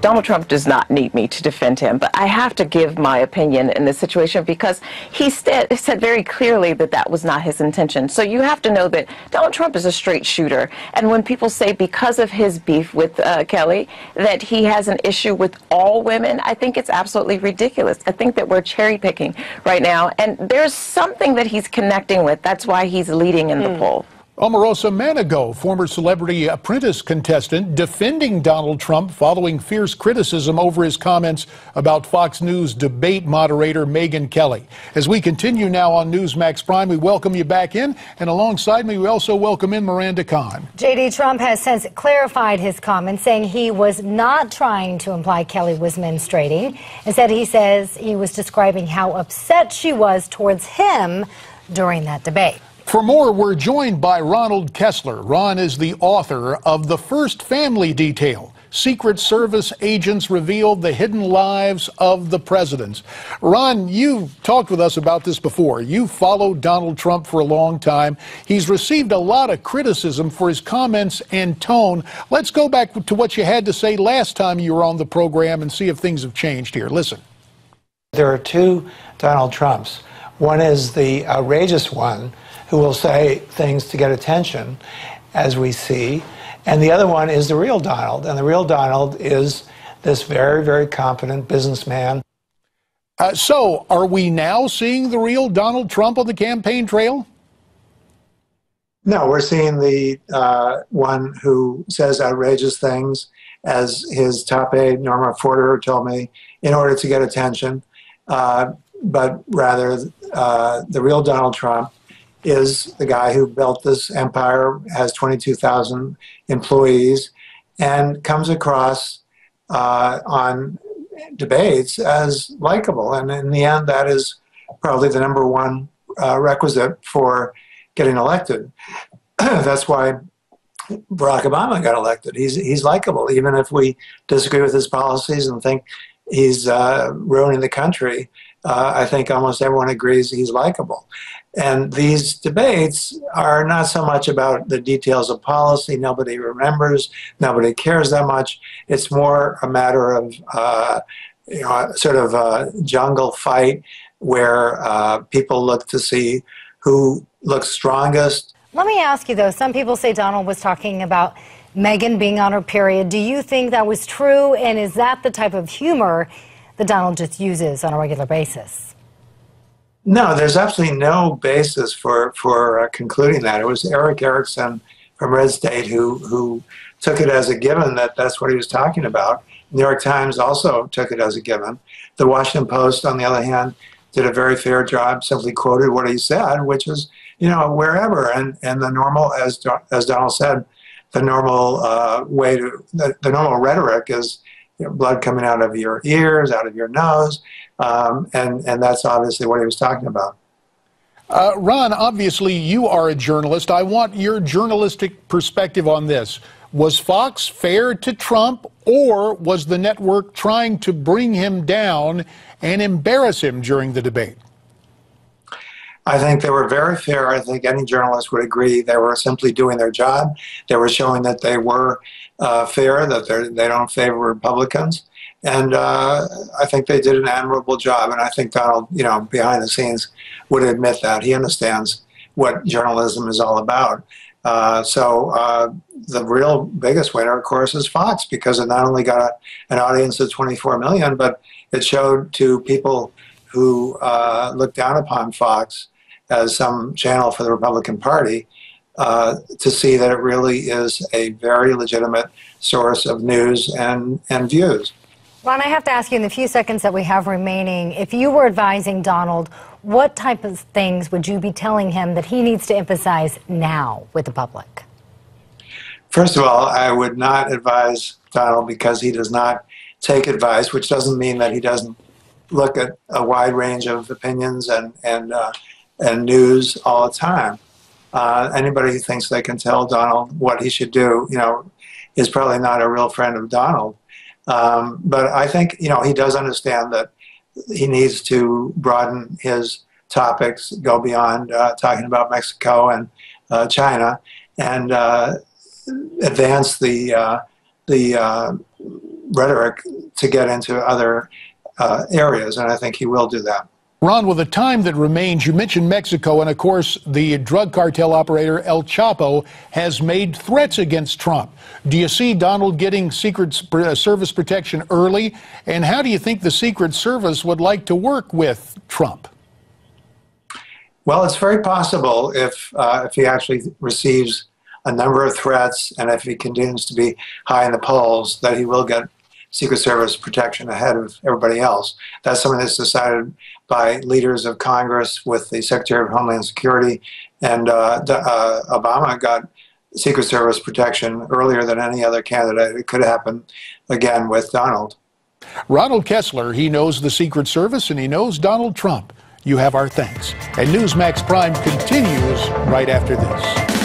Donald Trump does not need me to defend him, but I have to give my opinion in this situation because he said very clearly that that was not his intention. So you have to know that Donald Trump is a straight shooter. And when people say because of his beef with Kelly that he has an issue with all women, I think it's absolutely ridiculous. I think that we're cherry picking right now. And there's something that he's connecting with. That's why he's leading in the poll. Omarosa Manigault, former Celebrity Apprentice contestant, defending Donald Trump following fierce criticism over his comments about Fox News debate moderator Megyn Kelly. As we continue now on Newsmax Prime, we welcome you back in, and alongside me, we also welcome in Miranda Khan. J.D. Trump has since clarified his comments, saying he was not trying to imply Kelly was menstruating. Instead, he says he was describing how upset she was towards him during that debate. For more, we're joined by Ronald Kessler. Ron is the author of The First Family Detail. Secret Service agents revealed the hidden lives of the presidents. Ron, you've talked with us about this before. You've followed Donald Trump for a long time. He's received a lot of criticism for his comments and tone. Let's go back to what you had to say last time you were on the program and see if things have changed here. Listen. There are two Donald Trumps. One is the outrageous one, who will say things to get attention, as we see. And the other one is the real Donald. And the real Donald is this very, very competent businessman. So are we now seeing the real Donald Trump on the campaign trail? No, we're seeing the one who says outrageous things, as his top aide, Norma Forder, told me, in order to get attention. But rather, the real Donald Trump is the guy who built this empire, has 22,000 employees, and comes across on debates as likable. And in the end, that is probably the number one requisite for getting elected. That's why Barack Obama got elected. He's likable, even if we disagree with his policies and think he's ruining the country. I think almost everyone agrees he's likable. And these debates are not so much about the details of policy. Nobody remembers. Nobody cares that much. It's more a matter of, sort of a jungle fight where people look to see who looks strongest. Let me ask you, though, some people say Donald was talking about Megyn being on her period. Do you think that was true? And is that the type of humor that Donald just uses on a regular basis? No, there's absolutely no basis for concluding that. It was Eric Erickson from Red State who took it as a given that that's what he was talking about. New York Times also took it as a given. The Washington Post, on the other hand, did a very fair job, simply quoted what he said, which was, wherever. And the normal, as Donald said, the normal the normal rhetoric is blood coming out of your ears, out of your nose, and that's obviously what he was talking about. Ron, obviously you are a journalist. I want your journalistic perspective on this. Was Fox fair to Trump, or was the network trying to bring him down and embarrass him during the debate? I think they were very fair. I think any journalist would agree they were simply doing their job. They were showing that they were fair, that they don't favor Republicans. And I think they did an admirable job. And I think Donald, behind the scenes would admit that. He understands what journalism is all about. So the real biggest winner, of course, is Fox, because it not only got an audience of 24 million, but it showed to people who look down upon Fox as some channel for the Republican Party to see that it really is a very legitimate source of news and views. Ron, I have to ask you in the few seconds that we have remaining, if you were advising Donald, what type of things would you be telling him that he needs to emphasize now with the public? First of all, I would not advise Donald because he does not take advice, which doesn't mean that he doesn't look at a wide range of opinions and news all the time. Anybody who thinks they can tell Donald what he should do, is probably not a real friend of Donald. But I think, he does understand that he needs to broaden his topics, go beyond talking about Mexico and China, and advance the rhetoric to get into other areas, and I think he will do that. Ron, with the time that remains, you mentioned Mexico, and of course, the drug cartel operator El Chapo has made threats against Trump. Do you see Donald getting Secret Service protection early? And how do you think the Secret Service would like to work with Trump? Well, it's very possible if he actually receives a number of threats, and if he continues to be high in the polls, that he will get Secret Service protection ahead of everybody else. That's something that's decided by leaders of Congress with the Secretary of Homeland Security, and Obama got Secret Service protection earlier than any other candidate. It could happen again with Donald. Ronald Kessler, he knows the Secret Service and he knows Donald Trump. You have our thanks. And Newsmax Prime continues right after this.